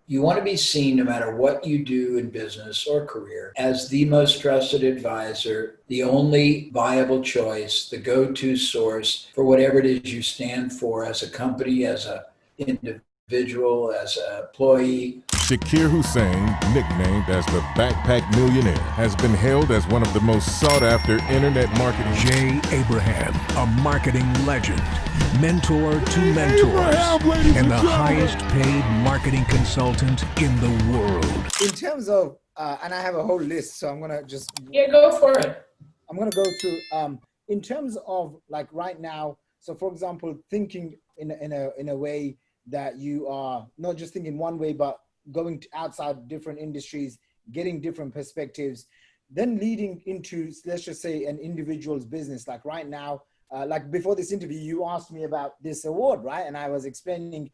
You want to be seen, no matter what you do in business or career, as the most trusted advisor, the only viable choice, the go-to source for whatever it is you stand for as a company, as an individual, as an employee. Shaqir Hussyin, nicknamed as the Backpack Millionaire, has been hailed as one of the most sought-after internet marketing. Jay Abraham, a marketing legend, mentor to mentors, and the highest paid marketing consultant in the world. In terms of, and I have a whole list, so I'm gonna just go for it. I'm gonna go through. In terms of like right now, so for example, thinking in a way that you are not just thinking one way, but going outside different industries, getting different perspectives, then leading into, let's just say, an individual's business. Like right now, like before this interview, you asked me about this award, right? And I was explaining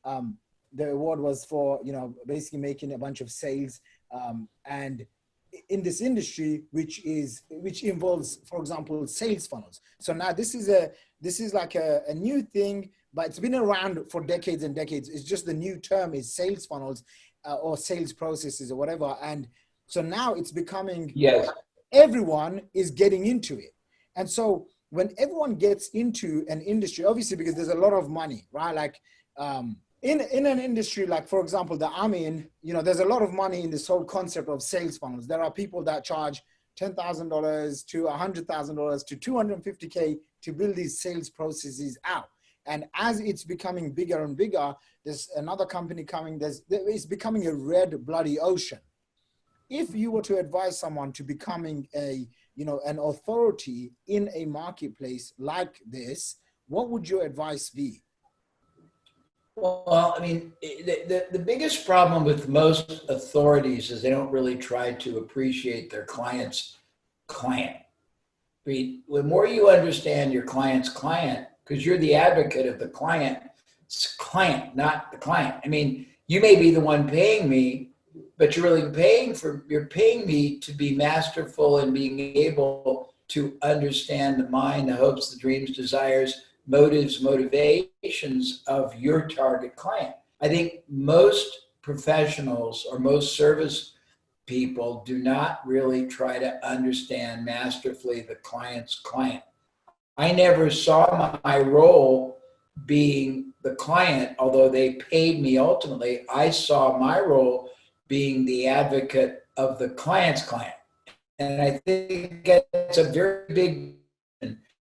the award was for, basically making a bunch of sales. And in this industry, which involves, for example, sales funnels. So now this is like a new thing, but it's been around for decades and decades. It's just the new term is sales funnels or sales processes or whatever. And so now it's becoming, yes, everyone is getting into it. And so when everyone gets into an industry, obviously because there's a lot of money, right? Like in an industry, like for example, the army, there's a lot of money in this whole concept of sales funnels. There are people that charge $10,000 to $100,000 to $250K to build these sales processes out. And as it's becoming bigger and bigger, there's another company coming, it's becoming a red bloody ocean. If you were to advise someone to becoming an authority in a marketplace like this, what would your advice be? Well, I mean, the biggest problem with most authorities is they don't really try to appreciate their client's client. I mean, the more you understand your client's client, because you're the advocate of the client's client, not the client. I mean, you may be the one paying me, but you're paying me to be masterful in being able to understand the mind, the hopes, the dreams, desires, motives, motivations of your target client. I think most professionals or most service people do not really try to understand masterfully the client's client. I never saw my role being the client, although they paid me ultimately. I saw my role being the advocate of the client's client. And I think that's a very big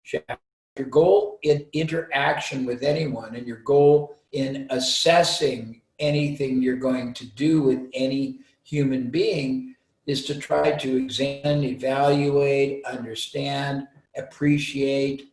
shift. Your goal in interaction with anyone and your goal in assessing anything you're going to do with any human being is to try to examine, evaluate, understand, appreciate,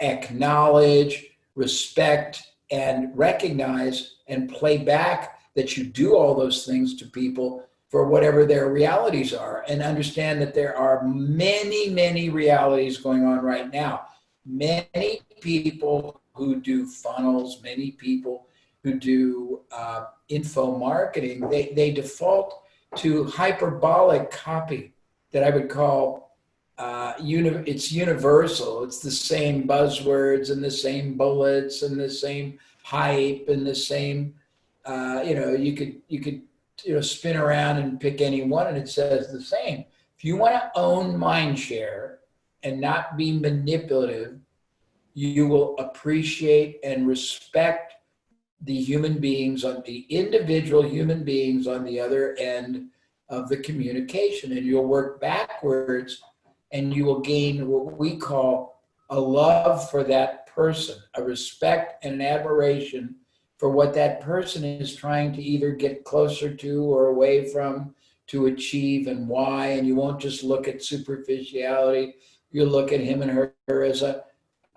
acknowledge, respect, and recognize and play back that you do all those things to people for whatever their realities are, and understand that there are many, many realities going on right now. Many people who do funnels, many people who do info marketing, they default to hyperbolic copy that I would call it's universal. It's the same buzzwords and the same bullets and the same hype and the same, you could spin around and pick any one and it says the same. If you want to own mind share and not be manipulative, you will appreciate and respect the human beings, on the individual human beings on the other end of the communication, and you'll work backwards and you will gain what we call a love for that person, a respect and an admiration for what that person is trying to either get closer to or away from, to achieve, and why. And you won't just look at superficiality. You'll look at him and her as a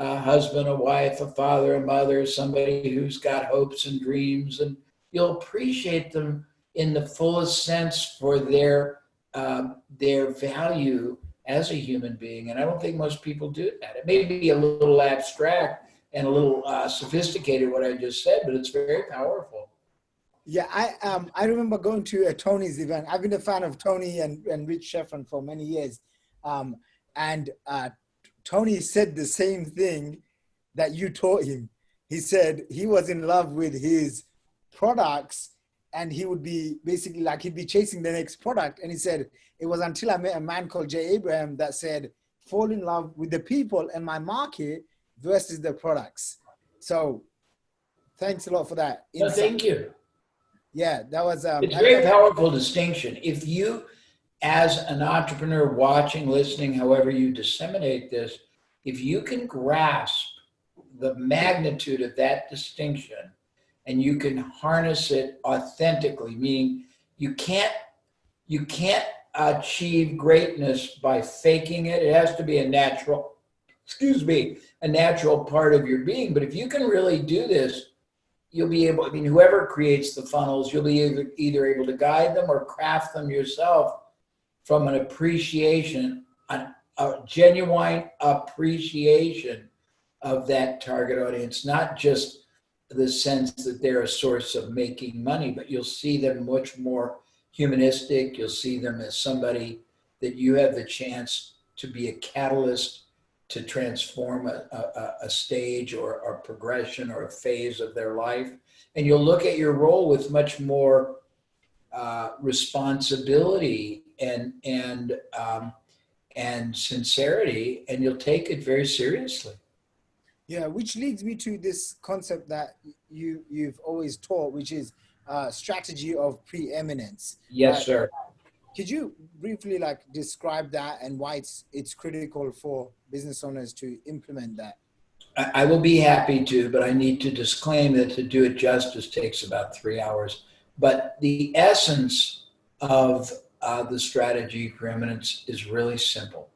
husband, a wife, a father, a mother, somebody who's got hopes and dreams, and you'll appreciate them in the fullest sense for their value as a human being. And I don't think most people do that. It may be a little abstract and a little sophisticated, what I just said, but it's very powerful. Yeah, I remember going to a Tony's event. I've been a fan of Tony and Rich Sheffron for many years. And Tony said the same thing that you taught him. He said he was in love with his products, and he would be basically like, he'd be chasing the next product. And he said, it was until I met a man called Jay Abraham that said, fall in love with the people and my market versus the products. So thanks a lot for that No, insight. thank you. Yeah, that was It's a very powerful distinction. If you, as an entrepreneur watching, listening, however you disseminate this, if you can grasp the magnitude of that distinction and you can harness it authentically, meaning you can't achieve greatness by faking it. It has to be a natural, a natural part of your being. But if you can really do this, you'll be able, I mean, whoever creates the funnels, you'll be either able to guide them or craft them yourself from an appreciation, a genuine appreciation of that target audience, not just the sense that they're a source of making money, but you'll see them much more humanistic. You'll see them as somebody that you have the chance to be a catalyst to transform a stage or a progression or a phase of their life. And you'll look at your role with much more responsibility and sincerity, and you'll take it very seriously. Yeah, which leads me to this concept that you've always taught, which is strategy of preeminence. Yes, sir. Could you briefly like describe that and why it's critical for business owners to implement that? I will be happy to, but I need to disclaim that to do it justice takes about 3 hours. But the essence of the strategy preeminence is really simple.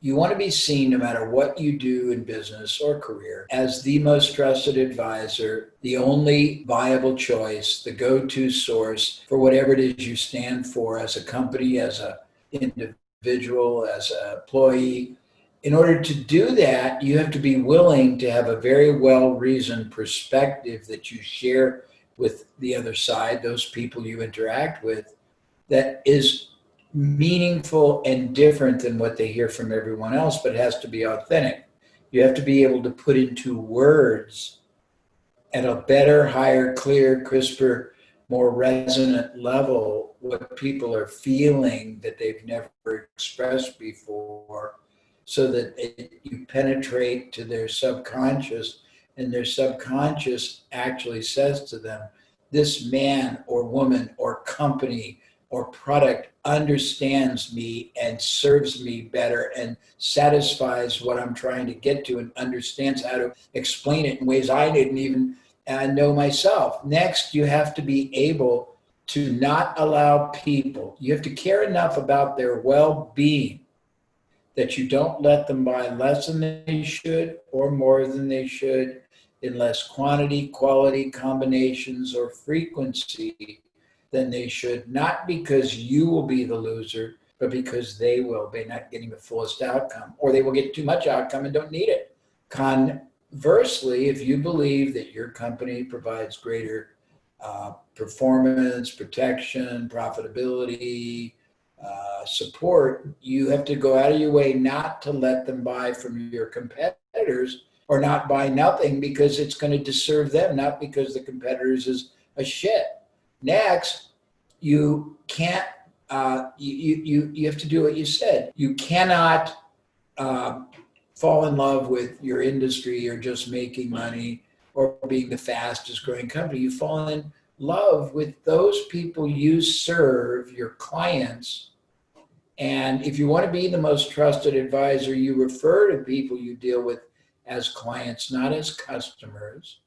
You want to be seen, no matter what you do in business or career, as the most trusted advisor, the only viable choice, the go-to source for whatever it is you stand for as a company, as an individual, as an employee. In order to do that, you have to be willing to have a very well-reasoned perspective that you share with the other side, those people you interact with, that is meaningful and different than what they hear from everyone else, but it has to be authentic. You have to be able to put into words at a better, higher, clear, crisper, more resonant level what people are feeling that they've never expressed before, so that you penetrate to their subconscious, and their subconscious actually says to them, this man or woman or company or product understands me and serves me better and satisfies what I'm trying to get to and understands how to explain it in ways I didn't even know myself. Next, you have to be able to not allow people, you have to care enough about their well-being that you don't let them buy less than they should or more than they should in less quantity, quality, combinations, or frequency than they should, not because you will be the loser, but because they will be not getting the fullest outcome, or they will get too much outcome and don't need it. Conversely, if you believe that your company provides greater performance, protection, profitability, support, you have to go out of your way not to let them buy from your competitors or not buy nothing because it's going to disserve them, not because the competitors is a shit. Next, you can't, you have to do what you said. You cannot fall in love with your industry or just making money or being the fastest growing company. You fall in love with those people you serve, your clients. And if you want to be the most trusted advisor, you refer to people you deal with as clients, not as customers.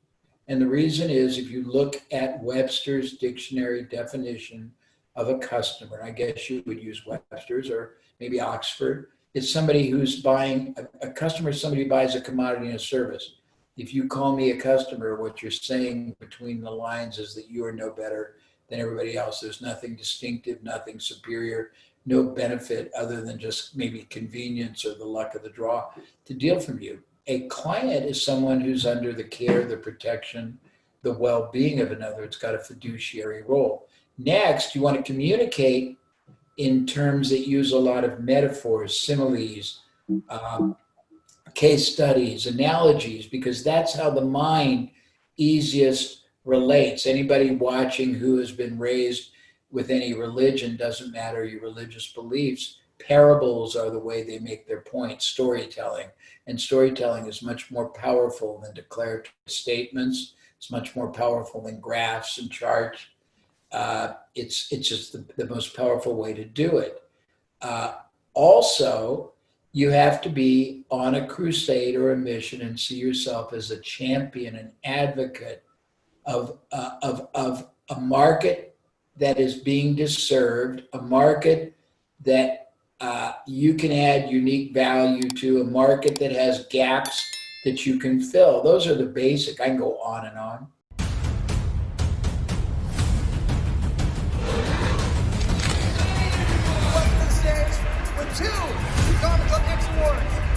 And the reason is, if you look at Webster's dictionary definition of a customer, I guess you would use Webster's or maybe Oxford, it's somebody who's buying, a customer is somebody who buys a commodity and a service. If you call me a customer, what you're saying between the lines is that you are no better than everybody else. There's nothing distinctive, nothing superior, no benefit other than just maybe convenience or the luck of the draw to deal from you. A client is someone who's under the care, the protection, the well-being of another. It's got a fiduciary role. Next, you want to communicate in terms that use a lot of metaphors, similes, case studies, analogies, because that's how the mind easiest relates. Anybody watching who has been raised with any religion, doesn't matter your religious beliefs, parables are the way they make their point, storytelling. And storytelling is much more powerful than declarative statements. It's much more powerful than graphs and charts. It's just the most powerful way to do it. Also, you have to be on a crusade or a mission and see yourself as a champion, an advocate of a market that is being disserved, a market that you can add unique value to, a market that has gaps that you can fill. Those are the basic. I can go on and on. Welcome to the stage with 2 Comic Club X Awards.